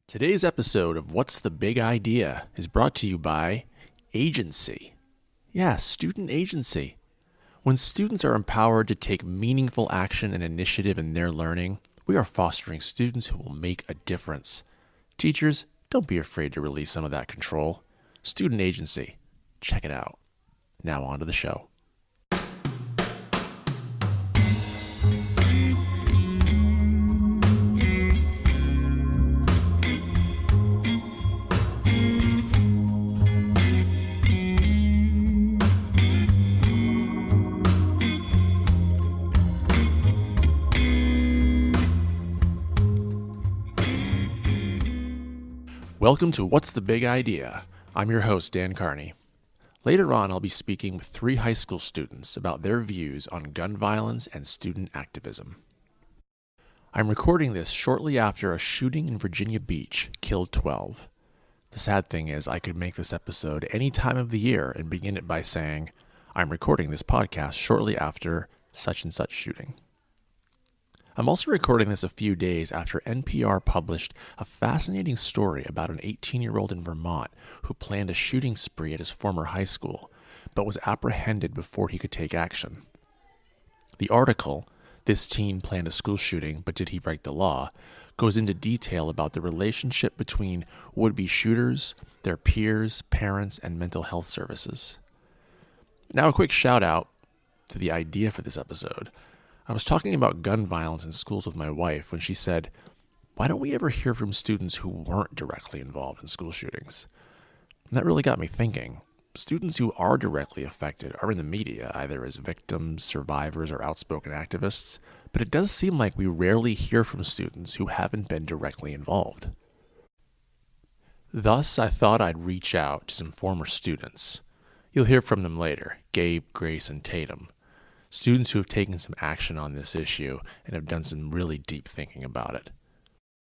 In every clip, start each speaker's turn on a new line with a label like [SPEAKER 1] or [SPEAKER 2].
[SPEAKER 1] Today's episode of What's the Big Idea is brought to you by agency. Yeah, student agency. When students are empowered to take meaningful action and initiative in their learning, we are fostering students who will make a difference. Teachers, don't be afraid to release some of that control. Student agency. Check it out. Now on to the show. Welcome to What's the Big Idea? I'm your host, Dan Carney. Later on, I'll be speaking with 3 high school students about their views on gun violence and student activism. I'm recording this shortly after a shooting in Virginia Beach killed 12. The sad thing is I could make this episode any time of the year and begin it by saying, I'm recording this podcast shortly after such and such shooting. I'm also recording this a few days after NPR published a fascinating story about an 18-year-old in Vermont who planned a shooting spree at his former high school, but was apprehended before he could take action. The article, "This Teen Planned a School Shooting, but Did He Break the Law?" goes into detail about the relationship between would-be shooters, their peers, parents, and mental health services. Now a quick shout out to the idea for this episode. I was talking about gun violence in schools with my wife when she said, why don't we ever hear from students who weren't directly involved in school shootings? And that really got me thinking. Students who are directly affected are in the media, either as victims, survivors, or outspoken activists, but it does seem like we rarely hear from students who haven't been directly involved. Thus, I thought I'd reach out to some former students. You'll hear from them later, Gabe, Grace, and Tatum. Students who have taken some action on this issue and have done some really deep thinking about it.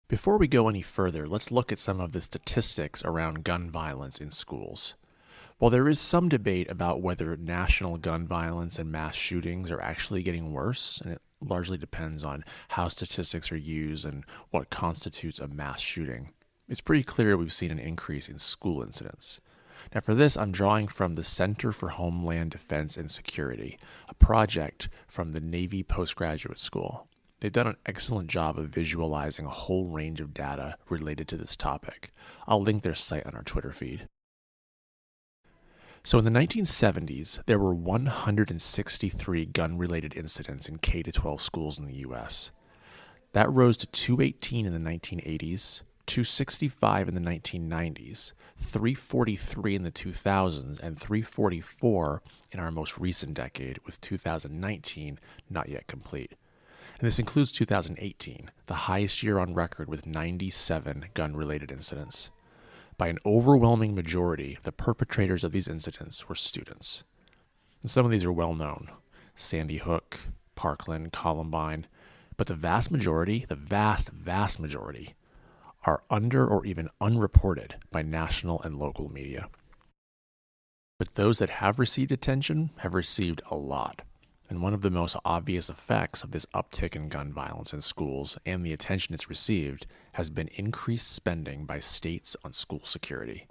[SPEAKER 1] Before we go any further, let's look at some of the statistics around gun violence in schools. While there is some debate about whether national gun violence and mass shootings are actually getting worse, and it largely depends on how statistics are used and what constitutes a mass shooting, it's pretty clear we've seen an increase in school incidents. Now for this, I'm drawing from the Center for Homeland Defense and Security, a project from the Navy Postgraduate School. They've done an excellent job of visualizing a whole range of data related to this topic. I'll link their site on our Twitter feed. So in the 1970s, there were 163 gun-related incidents in K-12 schools in the U.S. That rose to 218 in the 1980s, 265 in the 1990s, 343 in the 2000s, and 344 in our most recent decade, with 2019 not yet complete. And this includes 2018, the highest year on record with 97 gun-related incidents. By an overwhelming majority, the perpetrators of these incidents were students. And some of these are well known: Sandy Hook, Parkland, Columbine, but the vast majority, vast majority, are under or even unreported by national and local media. But those that have received attention have received a lot. And one of the most obvious effects of this uptick in gun violence in schools and the attention it's received has been increased spending by states on school security.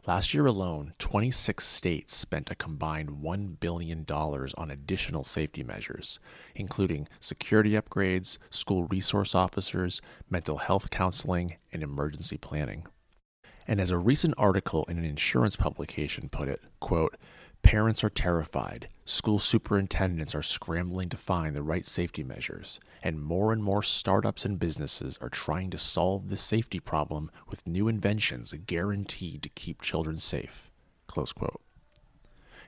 [SPEAKER 1] Last year alone, 26 states spent a combined $1 billion on additional safety measures, including security upgrades, school resource officers, mental health counseling, and emergency planning. And as a recent article in an insurance publication put it, quote, parents are terrified, school superintendents are scrambling to find the right safety measures, and more startups and businesses are trying to solve this safety problem with new inventions guaranteed to keep children safe, close quote.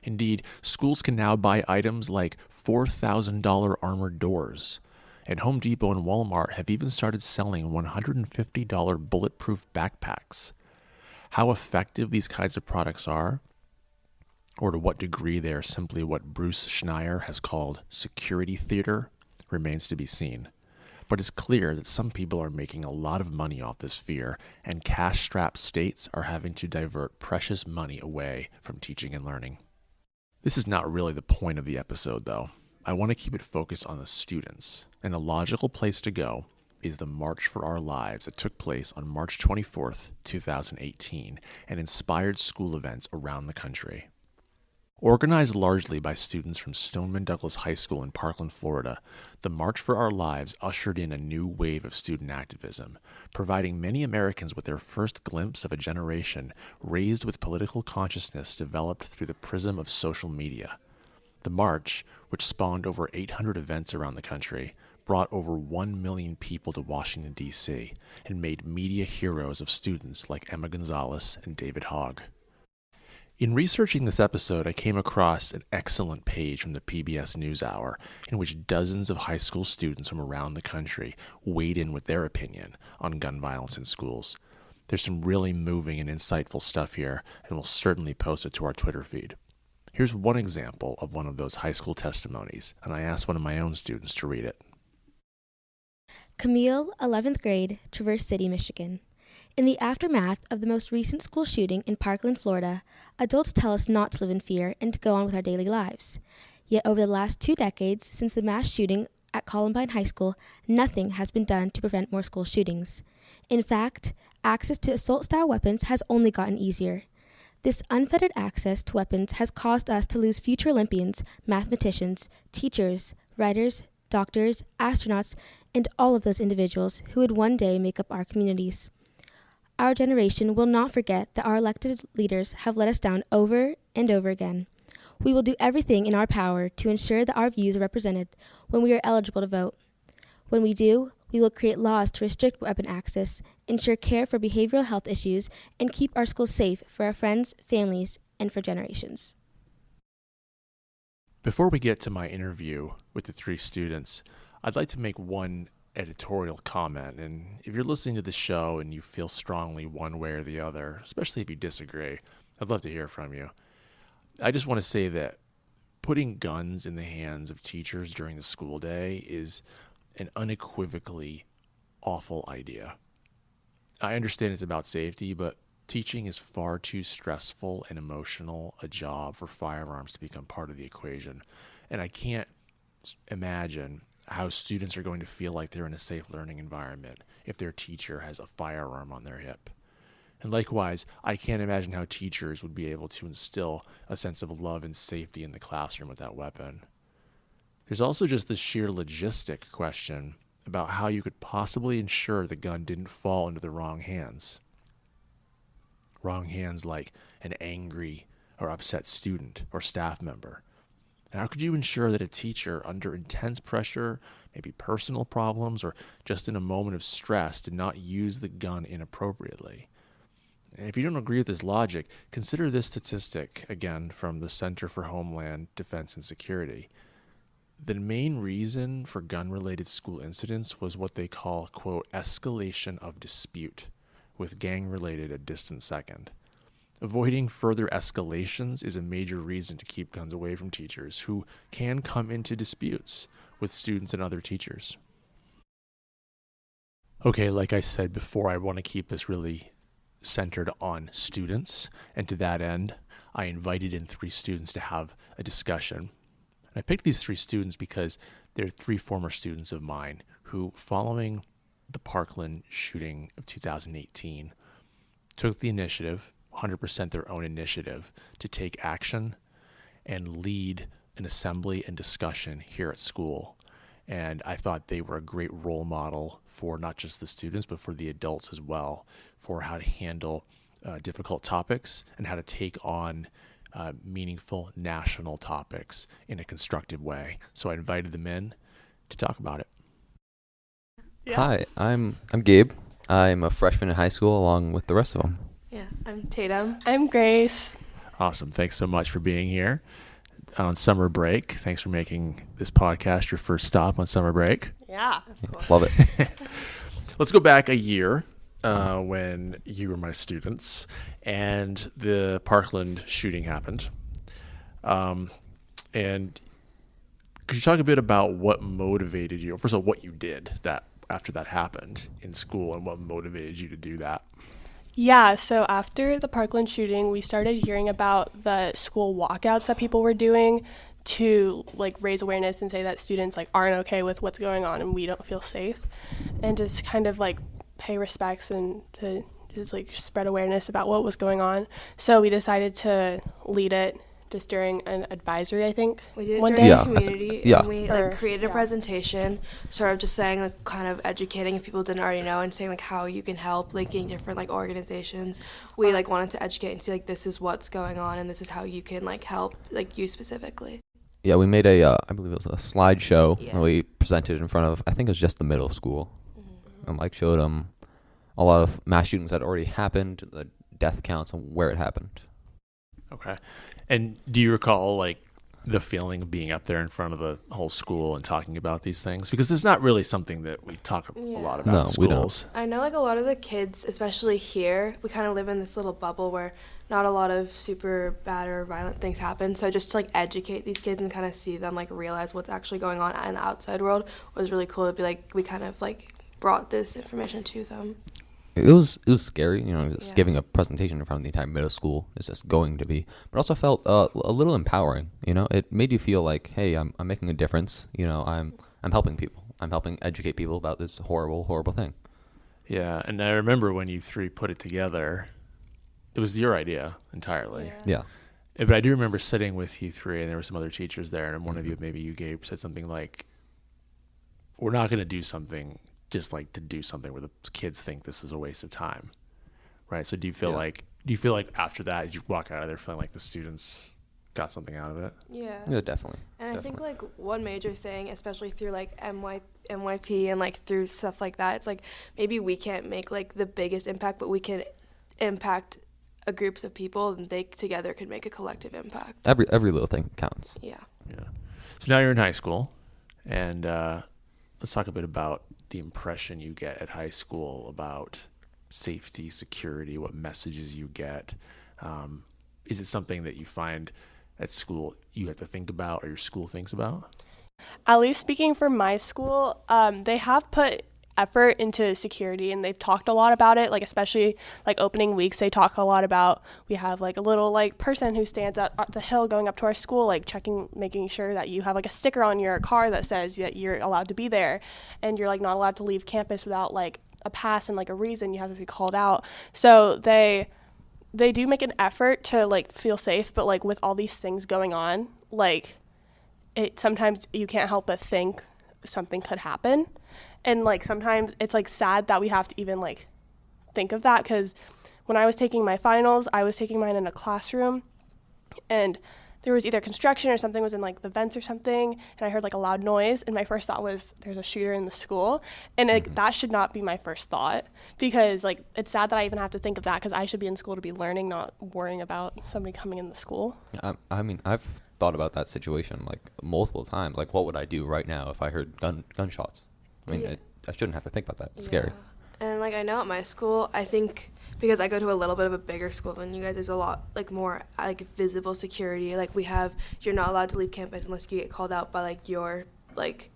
[SPEAKER 1] Indeed, schools can now buy items like $4,000 armored doors, and Home Depot and Walmart have even started selling $150 bulletproof backpacks. How effective these kinds of products are, or to what degree they are simply what Bruce Schneier has called security theater, remains to be seen. But it's clear that some people are making a lot of money off this fear, and cash-strapped states are having to divert precious money away from teaching and learning. This is not really the point of the episode, though. I want to keep it focused on the students, and the logical place to go is the March for Our Lives that took place on March 24th, 2018, and inspired school events around the country. Organized largely by students from Stoneman Douglas High School in Parkland, Florida, the March for Our Lives ushered in a new wave of student activism, providing many Americans with their first glimpse of a generation raised with political consciousness developed through the prism of social media. The march, which spawned over 800 events around the country, brought over 1 million people to Washington, D.C., and made media heroes of students like Emma Gonzalez and David Hogg. In researching this episode, I came across an excellent page from the PBS NewsHour in which dozens of high school students from around the country weighed in with their opinion on gun violence in schools. There's some really moving and insightful stuff here, and we'll certainly post it to our Twitter feed. Here's one example of one of those high school testimonies, and I asked one of my own students to read it.
[SPEAKER 2] Camille, 11th grade, Traverse City, Michigan. In the aftermath of the most recent school shooting in Parkland, Florida, adults tell us not to live in fear and to go on with our daily lives. Yet over the last 2 decades since the mass shooting at Columbine High School, nothing has been done to prevent more school shootings. In fact, access to assault-style weapons has only gotten easier. This unfettered access to weapons has caused us to lose future Olympians, mathematicians, teachers, writers, doctors, astronauts, and all of those individuals who would one day make up our communities. Our generation will not forget that our elected leaders have let us down over and over again. We will do everything in our power to ensure that our views are represented when we are eligible to vote. When we do, we will create laws to restrict weapon access, ensure care for behavioral health issues, and keep our schools safe for our friends, families, and for generations.
[SPEAKER 1] Before we get to my interview with the 3 students, I'd like to make one editorial comment, and if you're listening to the show and you feel strongly one way or the other, especially if you disagree, I'd love to hear from you. I just want to say that putting guns in the hands of teachers during the school day is an unequivocally awful idea. I understand it's about safety, but teaching is far too stressful and emotional a job for firearms to become part of the equation, and I can't imagine how students are going to feel like they're in a safe learning environment if their teacher has a firearm on their hip. And likewise, I can't imagine how teachers would be able to instill a sense of love and safety in the classroom with that weapon. There's also just the sheer logistic question about how you could possibly ensure the gun didn't fall into the wrong hands. Wrong hands like an angry or upset student or staff member. And how could you ensure that a teacher under intense pressure, maybe personal problems, or just in a moment of stress did not use the gun inappropriately? And if you don't agree with this logic, consider this statistic, again, from the Center for Homeland Defense and Security. The main reason for gun-related school incidents was what they call, quote, escalation of dispute, with gang-related a distant second. Avoiding further escalations is a major reason to keep guns away from teachers who can come into disputes with students and other teachers. Okay, like I said before, I want to keep this really centered on students, and to that end, I invited in 3 students to have a discussion. And I picked these 3 students because they're 3 former students of mine who, following the Parkland shooting of 2018, took the initiative, 100% their own initiative, to take action and lead an assembly and discussion here at school. And I thought they were a great role model for not just the students, but for the adults as well, for how to handle difficult topics and how to take on meaningful national topics in a constructive way. So I invited them in to talk about it.
[SPEAKER 3] Yeah.
[SPEAKER 4] Hi, I'm Gabe. I'm a freshman in high school along with the rest of them.
[SPEAKER 3] Yeah, I'm Tatum. I'm Grace.
[SPEAKER 1] Awesome. Thanks so much for being here on summer break. Thanks for making this podcast your first stop on summer break.
[SPEAKER 3] Yeah, of course.
[SPEAKER 4] Love it.
[SPEAKER 1] Let's go back a year when you were my students and the Parkland shooting happened. And could you talk a bit about what motivated you? First of all, what you did that after that happened in school and what motivated you to do that?
[SPEAKER 3] Yeah, so after the Parkland shooting, we started hearing about the school walkouts that people were doing to like raise awareness and say that students like aren't okay with what's going on and we don't feel safe, and just kind of like pay respects and to just like spread awareness about what was going on. So we decided to lead it just during an advisory, I think.
[SPEAKER 2] We did it
[SPEAKER 3] one
[SPEAKER 2] during
[SPEAKER 3] day.
[SPEAKER 4] Yeah,
[SPEAKER 2] the community,
[SPEAKER 4] yeah.
[SPEAKER 2] and we
[SPEAKER 3] Or-
[SPEAKER 2] like created a
[SPEAKER 3] yeah.
[SPEAKER 2] presentation, sort of just saying like kind of educating if people didn't already know, and saying like how you can help, linking different like organizations. We like wanted to educate and see like this is what's going on and this is how you can like help like you specifically.
[SPEAKER 4] Yeah, we made I believe it was a slideshow.
[SPEAKER 2] Yeah.
[SPEAKER 4] And we presented in front of, I think it was just the middle school. And like showed them a lot of mass shootings that already happened, the death counts, and where it happened.
[SPEAKER 1] Okay. And do you recall like the feeling of being up there in front of the whole school and talking about these things? Because it's not really something that we talk a lot about
[SPEAKER 4] No,
[SPEAKER 1] in
[SPEAKER 4] we don't.
[SPEAKER 1] schools.
[SPEAKER 2] I know like a lot of the kids, especially here, we kind of live in this little bubble where not a lot of super bad or violent things happen. So just to like educate these kids and kind of see them like realize what's actually going on in the outside world was really cool to be like, we kind of like brought this information to them.
[SPEAKER 4] It was scary, you know, just
[SPEAKER 2] Yeah.
[SPEAKER 4] giving a presentation in front of the entire middle school is just going to be, but also felt a little empowering. You know, it made you feel like, hey, I'm making a difference. You know, I'm helping people. I'm helping educate people about this horrible thing.
[SPEAKER 1] Yeah. And I remember when you three put it together, it was your idea entirely.
[SPEAKER 4] Yeah.
[SPEAKER 1] But I do remember sitting with you three, and there were some other teachers there, and one of you, maybe you, Gabe, said something like, we're not going to do something just like to do something where the kids think this is a waste of time, right? So do you feel
[SPEAKER 4] Yeah.
[SPEAKER 1] like after that, did you walk out of there feeling like the students got something out of it?
[SPEAKER 2] Yeah.
[SPEAKER 4] Yeah, definitely.
[SPEAKER 2] And I think like one major thing, especially through like NYP and like through stuff like that, it's like maybe we can't make like the biggest impact, but we can impact a groups of people, and they together can make a collective impact.
[SPEAKER 4] Every little thing counts.
[SPEAKER 2] Yeah.
[SPEAKER 1] Yeah. So now you're in high school, and let's talk a bit about the impression you get at high school about safety, security, what messages you get. Is it something that you find at school you have to think about, or your school thinks about?
[SPEAKER 3] At least speaking for my school, they have put effort into security, and they've talked a lot about it, like especially like opening weeks. They talk a lot about, we have like a little like person who stands at the hill going up to our school, like checking, making sure that you have like a sticker on your car that says that you're allowed to be there, and you're like not allowed to leave campus without like a pass and like a reason. You have to be called out. So they do make an effort to like feel safe, but like with all these things going on, like it sometimes you can't help but think something could happen. And like sometimes it's like sad that we have to even like think of that, because when I was taking my finals, I was taking mine in a classroom, and there was either construction or something was in like the vents or something, and I heard like a loud noise, and my first thought was there's a shooter in the school, and like that should not be my first thought, because like it's sad that I even have to think of that, because I should be in school to be learning, not worrying about somebody coming in the school.
[SPEAKER 4] I mean, I've thought about that situation like multiple times. Like, what would I do right now if I heard gunshots? I mean,
[SPEAKER 2] Yeah.
[SPEAKER 4] I shouldn't have to think about that. It's scary.
[SPEAKER 2] Yeah. And like I know at my school, I think because I go to a little bit of a bigger school than you guys, there's a lot like more like visible security. Like we have, you're not allowed to leave campus unless you get called out by like your like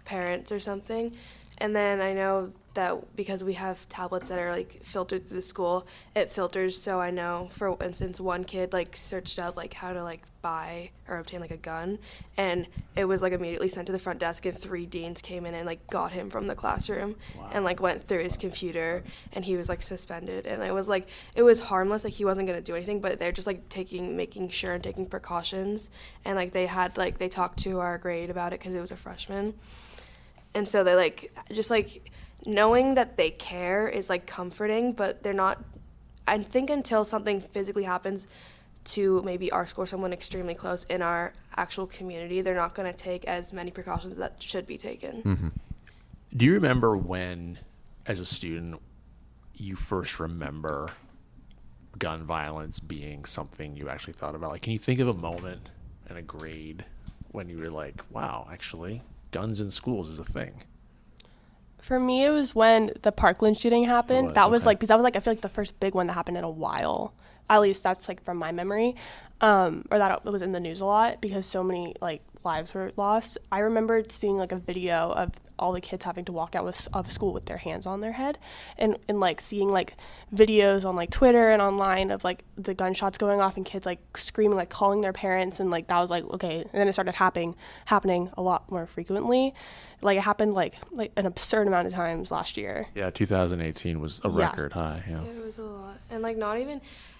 [SPEAKER 2] parents or something. And then I know that because we have tablets that are like filtered through the school, it filters. So I know, for instance, one kid like searched up like how to like buy or obtain like a gun, and it was like immediately sent to the front desk, and 3 deans came in and like got him from the classroom.
[SPEAKER 1] Wow.
[SPEAKER 2] And like went through his computer, and he was like suspended. And it was harmless, like he wasn't gonna do anything, but they're just like making sure and taking precautions. And like they talked to our grade about it because it was a freshman. And so they like just like knowing that they care is like comforting, but they're not, I think until something physically happens to maybe our school or someone extremely close in our actual community, they're not going to take as many precautions that should be taken.
[SPEAKER 4] Mm-hmm.
[SPEAKER 1] Do you remember when, as a student, you first remember gun violence being something you actually thought about? Like, can you think of a moment and a grade when you were like, wow, actually, guns in schools is a thing?
[SPEAKER 3] For me, it was when the Parkland shooting happened.
[SPEAKER 1] was,
[SPEAKER 3] That was
[SPEAKER 1] okay.
[SPEAKER 3] like, because that was like, I feel like the first big one that happened in a while. At least that's like from my memory, or that it was in the news a lot, because so many like lives were lost. I remember seeing like a video of all the kids having to walk out of school with their hands on their head, and like seeing like videos on like Twitter and online of like the gunshots going off and kids like screaming, like calling their parents, and like that was like, okay. And then it started happening a lot more frequently. Like it happened like an absurd amount of times last year.
[SPEAKER 1] Yeah, 2018 was a record high. Yeah.
[SPEAKER 5] It was a lot. And like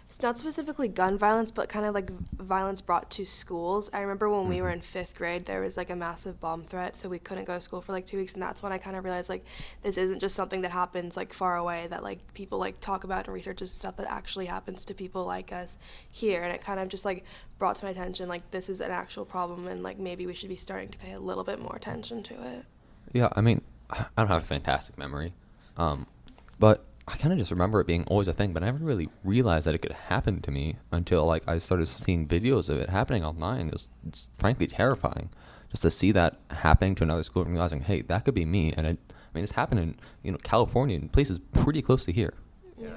[SPEAKER 5] it's not specifically gun violence, but kind of like violence brought to schools. I remember when we were in 5th grade, there was like a massive bomb threat, so we couldn't go to school for like 2 weeks, and that's when I kind of realized like this isn't just something that happens like far away, that like people like talk about and research is stuff that actually happens to people like us here. And it kind of just like brought to my attention like this is an actual problem, and like maybe we should be starting to pay a little bit more attention to it.
[SPEAKER 4] Yeah, I mean, I don't have a fantastic memory, but I kind of just remember it being always a thing, but I never really realized that it could happen to me until like I started seeing videos of it happening online. It's frankly terrifying just to see that happening to another school and realizing, hey, that could be me. And I mean, it's happened in California and places pretty close to here.
[SPEAKER 5] Yeah.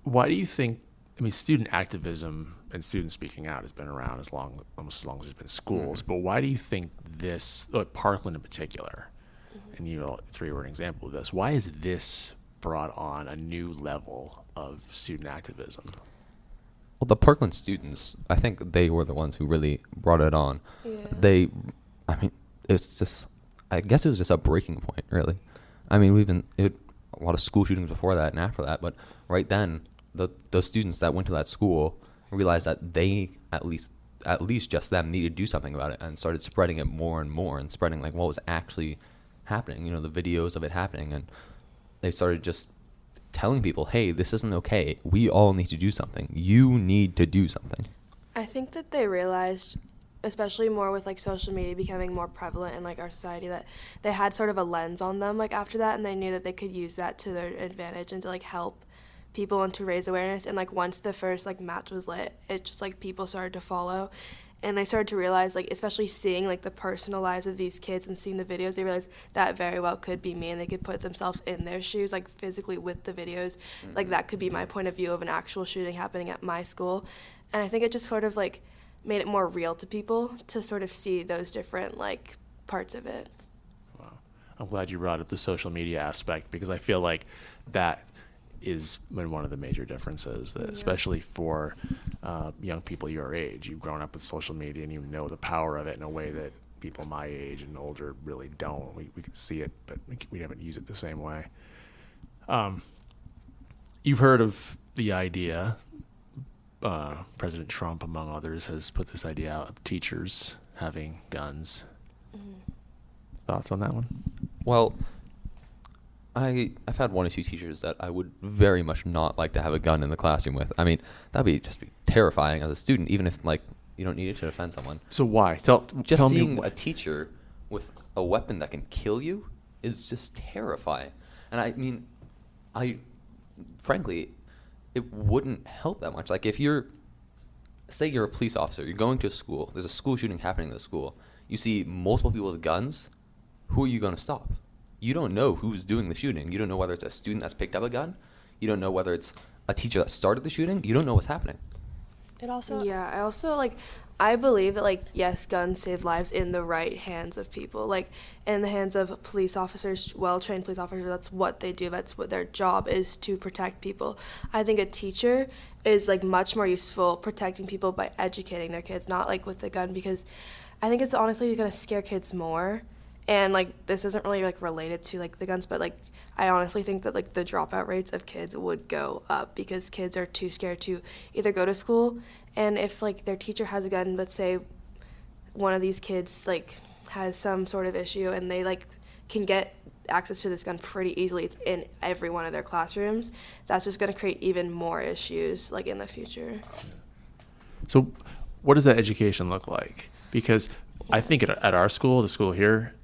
[SPEAKER 1] Why do you think? I mean, student activism and student speaking out has been around almost as long as there's been schools. But why do you think this, Parkland in particular, and you all three were an example of this, why is this brought on a new level of student activism?
[SPEAKER 4] Well, the Parkland students, I think they were the ones who really brought it on.
[SPEAKER 5] Yeah.
[SPEAKER 4] I guess it was just a breaking point, really. I mean, a lot of school shootings before that and after that, but right then, the students that went to that school realized that they, at least just them, needed to do something about it, and started spreading it more and more, and spreading like what was actually happening, the videos of it happening. And they started just telling people, hey, this isn't okay. We all need to do something. You need to do something.
[SPEAKER 5] I think that they realized, especially more with like social media becoming more prevalent in like our society, that they had sort of a lens on them like after that, and they knew that they could use that to their advantage and to like help people and to raise awareness. And like once the first like match was lit, it just like people started to follow, and they started to realize, like especially seeing like the personal lives of these kids and seeing the videos, they realized that very well could be me, and they could put themselves in their shoes like physically with the videos. Like that could be my point of view of an actual shooting happening at my school. And I think it just sort of like made it more real to people to sort of see those different like parts of it.
[SPEAKER 1] Wow. I'm glad you brought up the social media aspect, because I feel like that is been one of the major differences, that especially for young people your age. You've grown up with social media and you know the power of it in a way that people my age and older really don't. We can see it, but we haven't used it the same way. You've heard of the idea, President Trump, among others, has put this idea out of teachers having guns. Thoughts on that one?
[SPEAKER 4] Well, I've had one or two teachers that I would very much not like to have a gun in the classroom with. I mean, that'd be terrifying as a student, even if like you don't need it to defend someone.
[SPEAKER 1] So why? Tell
[SPEAKER 4] Seeing
[SPEAKER 1] me
[SPEAKER 4] a teacher with a weapon that can kill you is just terrifying. And I mean, frankly, it wouldn't help that much. Like if say you're a police officer, you're going to a school, there's a school shooting happening in the school, you see multiple people with guns, who are you going to stop? You don't know who's doing the shooting. You don't know whether it's a student that's picked up a gun. You don't know whether it's a teacher that started the shooting. You don't know what's happening.
[SPEAKER 3] It also
[SPEAKER 5] I believe that like yes, guns save lives in the right hands of people, like in the hands of police officers, well-trained police officers. That's what they do. That's what their job is, to protect people. I think a teacher is like much more useful protecting people by educating their kids, not like with the gun, because I think it's honestly going to scare kids more. And like this isn't really like related to like the guns, but like I honestly think that like the dropout rates of kids would go up because kids are too scared to either go to school, and if like their teacher has a gun, let's say one of these kids like has some sort of issue and they like can get access to this gun pretty easily, it's in every one of their classrooms, that's just going to create even more issues like in the future.
[SPEAKER 1] So what does that education look like? Because I think at our school, the school here,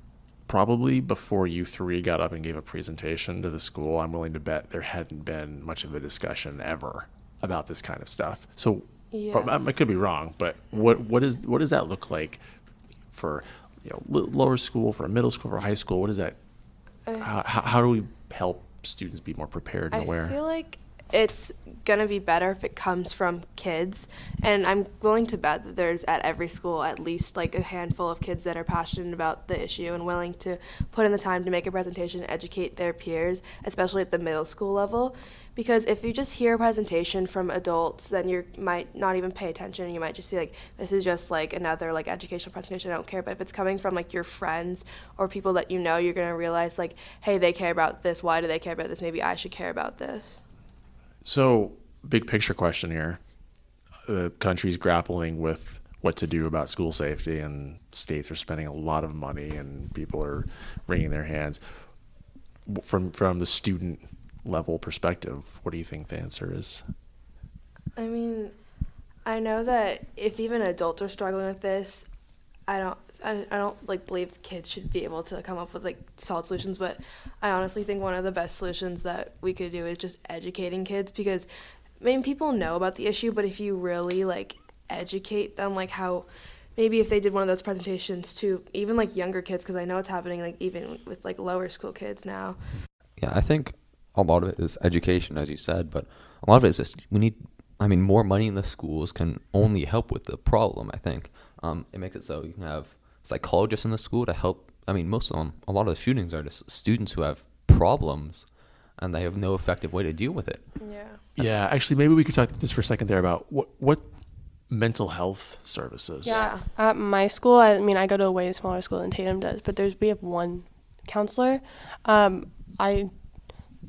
[SPEAKER 1] probably before you three got up and gave a presentation to the school, I'm willing to bet there hadn't been much of a discussion ever about this kind of stuff. So I could be wrong, but what does that look like for lower school, for a middle school, for high school? What is that? How do we help students be more prepared and aware?
[SPEAKER 5] I feel like it's going to be better if it comes from kids. And I'm willing to bet that there's at every school at least like a handful of kids that are passionate about the issue and willing to put in the time to make a presentation and educate their peers, especially at the middle school level. Because if you just hear a presentation from adults, then you might not even pay attention. You might just see like, this is just like another like educational presentation, I don't care. But if it's coming from like your friends or people that you know, you're going to realize like, hey, they care about this. Why do they care about this? Maybe I should care about this.
[SPEAKER 1] So, big picture question here. The country's grappling with what to do about school safety, and states are spending a lot of money, and people are wringing their hands. From the student level perspective, what do you think the answer is?
[SPEAKER 5] I mean, I know that if even adults are struggling with this, I don't like believe kids should be able to come up with like solid solutions, but I honestly think one of the best solutions that we could do is just educating kids, because I mean, people know about the issue, but if you really like educate them, like how maybe if they did one of those presentations to even like younger kids, because I know it's happening like even with like lower school kids now.
[SPEAKER 4] Yeah, I think a lot of it is education, as you said, but a lot of it is just more money in the schools can only help with the problem, I think. It makes it so you can have psychologists in the school to help. I mean, most of them, a lot of the shootings are just students who have problems and they have no effective way to deal with it.
[SPEAKER 5] Yeah.
[SPEAKER 1] Yeah, actually, maybe we could talk just for a second there about what mental health services.
[SPEAKER 3] Yeah. At my school, I mean, I go to a way smaller school than Tatum does, but we have one counselor. I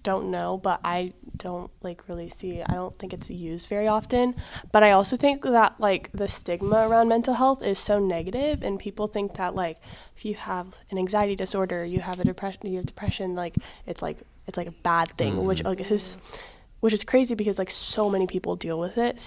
[SPEAKER 3] don't know, but I don't really see, I don't think it's used very often. But I also think that the stigma around mental health is so negative, and people think that if you have an anxiety disorder, you have depression, it's a bad thing,
[SPEAKER 1] Mm-hmm.
[SPEAKER 3] which is crazy, because so many people deal with it,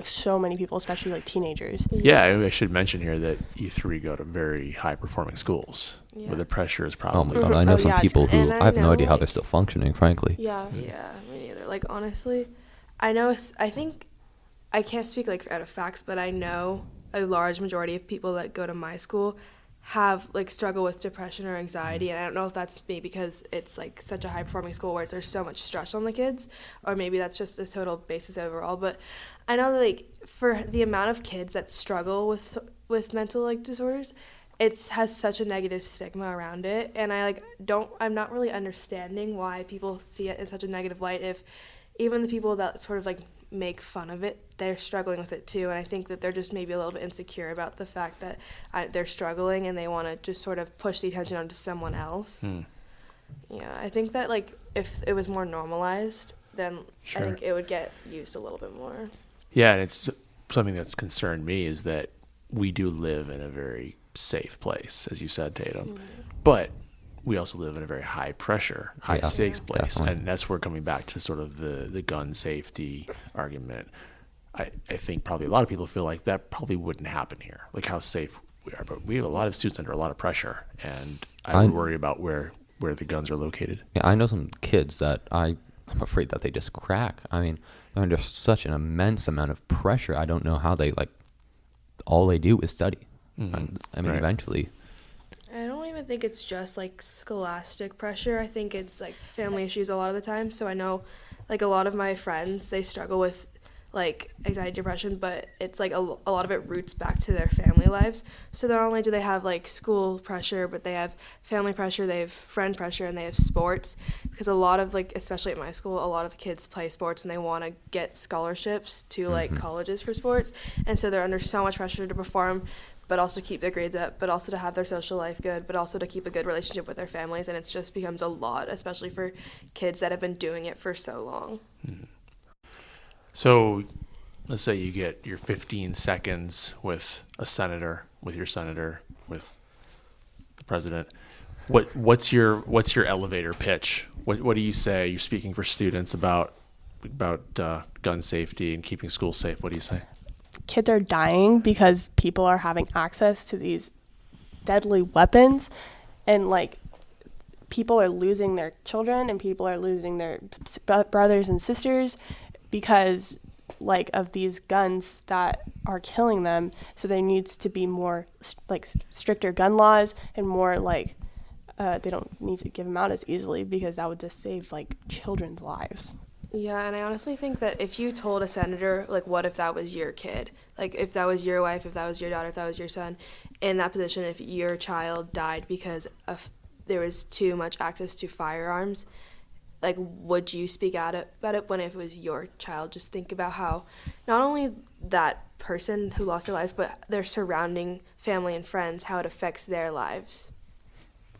[SPEAKER 3] so many people, especially teenagers.
[SPEAKER 1] Yeah, I should mention here that you three go to very high performing schools where the pressure is
[SPEAKER 4] Oh my
[SPEAKER 1] probably.
[SPEAKER 4] god, I know some people who
[SPEAKER 5] and
[SPEAKER 4] I have no
[SPEAKER 5] know,
[SPEAKER 4] idea how they're still functioning, frankly.
[SPEAKER 5] Yeah, me neither. Honestly, I think, I can't speak out of facts, but I know a large majority of people that go to my school have struggle with depression or anxiety, and I don't know if that's maybe because it's such a high performing school where there's so much stress on the kids, or maybe that's just a total basis overall. But I know that for the amount of kids that struggle with mental disorders, it has such a negative stigma around it, and I'm not really understanding why people see it in such a negative light, if even the people that sort of make fun of it, they're struggling with it too. And I think that they're just maybe a little bit insecure about the fact that they're struggling, and they want to just sort of push the attention onto someone else. Yeah, I think that if it was more normalized, then
[SPEAKER 1] Sure.
[SPEAKER 5] I think it would get used a little bit more.
[SPEAKER 1] Yeah, and it's something that's concerned me is that we do live in a very safe place, as you said, Tatum, but we also live in a very high pressure, high stakes place.
[SPEAKER 4] Definitely.
[SPEAKER 1] And that's where coming back to sort of the gun safety argument. I think probably a lot of people feel like that probably wouldn't happen here, how safe we are. But we have a lot of students under a lot of pressure, and I would worry about where the guns are located.
[SPEAKER 4] Yeah, I know some kids that I'm afraid that they just crack. I mean, they're under such an immense amount of pressure. I don't know how they all they do is study. And, I mean,
[SPEAKER 1] Right.
[SPEAKER 4] eventually.
[SPEAKER 5] I don't even think it's just scholastic pressure. I think it's family issues a lot of the time. So I know a lot of my friends, they struggle with anxiety, depression, but it's a lot of it roots back to their family lives. So not only do they have school pressure, but they have family pressure, they have friend pressure, and they have sports, because a lot of especially at my school, a lot of the kids play sports and they want to get scholarships to colleges for sports, and so they're under so much pressure to perform, but also keep their grades up, but also to have their social life good, but also to keep a good relationship with their families. And it just becomes a lot, especially for kids that have been doing it for so long.
[SPEAKER 1] So let's say you get your 15 seconds with your senator, with the president. What's your elevator pitch? What do you say? You're speaking for students about gun safety and keeping schools safe. What do you say?
[SPEAKER 3] Kids are dying because people are having access to these deadly weapons, and people are losing their children, and people are losing their brothers and sisters because of these guns that are killing them. So there needs to be more stricter gun laws, and more they don't need to give them out as easily, because that would just save children's lives.
[SPEAKER 5] Yeah, and I honestly think that if you told a senator, like, what if that was your kid? Like, if that was your wife, if that was your daughter, if that was your son, in that position, if your child died because of there was too much access to firearms, like, would you speak out about it when if it was your child? Just think about how not only that person who lost their lives, but their surrounding family and friends, how it affects their lives.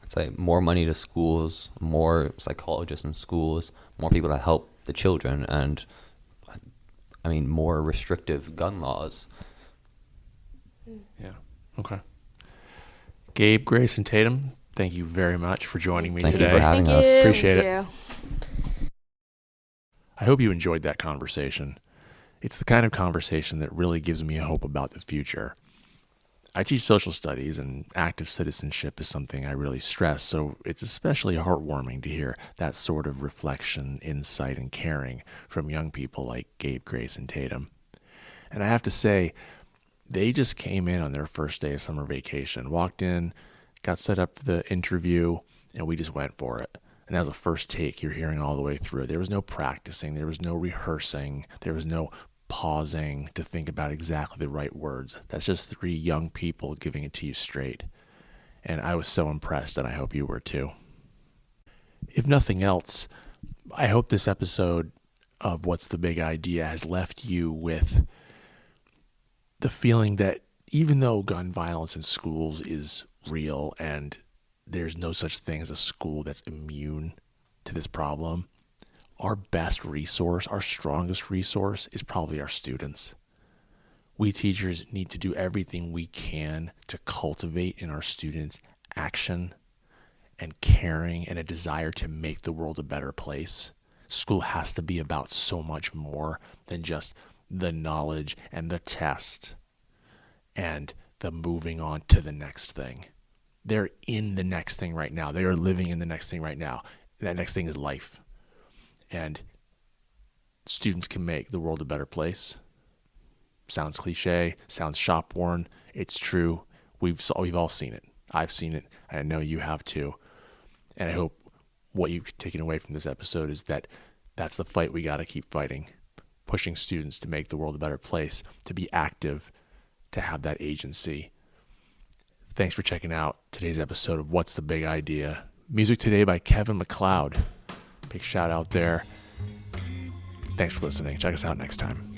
[SPEAKER 4] I'd say more money to schools, more psychologists in schools, more people to help the children, and I mean more restrictive gun laws.
[SPEAKER 1] Yeah. Okay. Gabe, Grace, and Tatum, thank you very much for joining me
[SPEAKER 4] Thank
[SPEAKER 1] today.
[SPEAKER 4] you for having
[SPEAKER 3] Thank
[SPEAKER 4] us.
[SPEAKER 3] you.
[SPEAKER 1] Appreciate it.
[SPEAKER 5] Thank you.
[SPEAKER 1] I hope you enjoyed that conversation. It's the kind of conversation that really gives me hope about the future. I teach social studies, and active citizenship is something I really stress, so it's especially heartwarming to hear that sort of reflection, insight, and caring from young people like Gabe, Grace, and Tatum. And I have to say, they just came in on their first day of summer vacation, walked in, got set up for the interview, and we just went for it. And that was a first take you're hearing all the way through. There was no practicing. There was no rehearsing. There was no pausing to think about exactly the right words. That's just three young people giving it to you straight. And I was so impressed, and I hope you were too. If nothing else, I hope this episode of What's the Big Idea has left you with the feeling that even though gun violence in schools is real and there's no such thing as a school that's immune to this problem, our best resource, our strongest resource is probably our students. We teachers need to do everything we can to cultivate in our students action and caring and a desire to make the world a better place. School has to be about so much more than just the knowledge and the test and the moving on to the next thing. They're in the next thing right now. They are living in the next thing right now. That next thing is life. And students can make the world a better place. Sounds cliche, sounds shop worn. It's true. We've all seen it. I've seen it, and I know you have too. And I hope what you've taken away from this episode is that that's the fight we got to keep fighting. Pushing students to make the world a better place, to be active, to have that agency. Thanks for checking out today's episode of What's the Big Idea? Music today by Kevin MacLeod. Big shout out there. Thanks for listening. Check us out next time.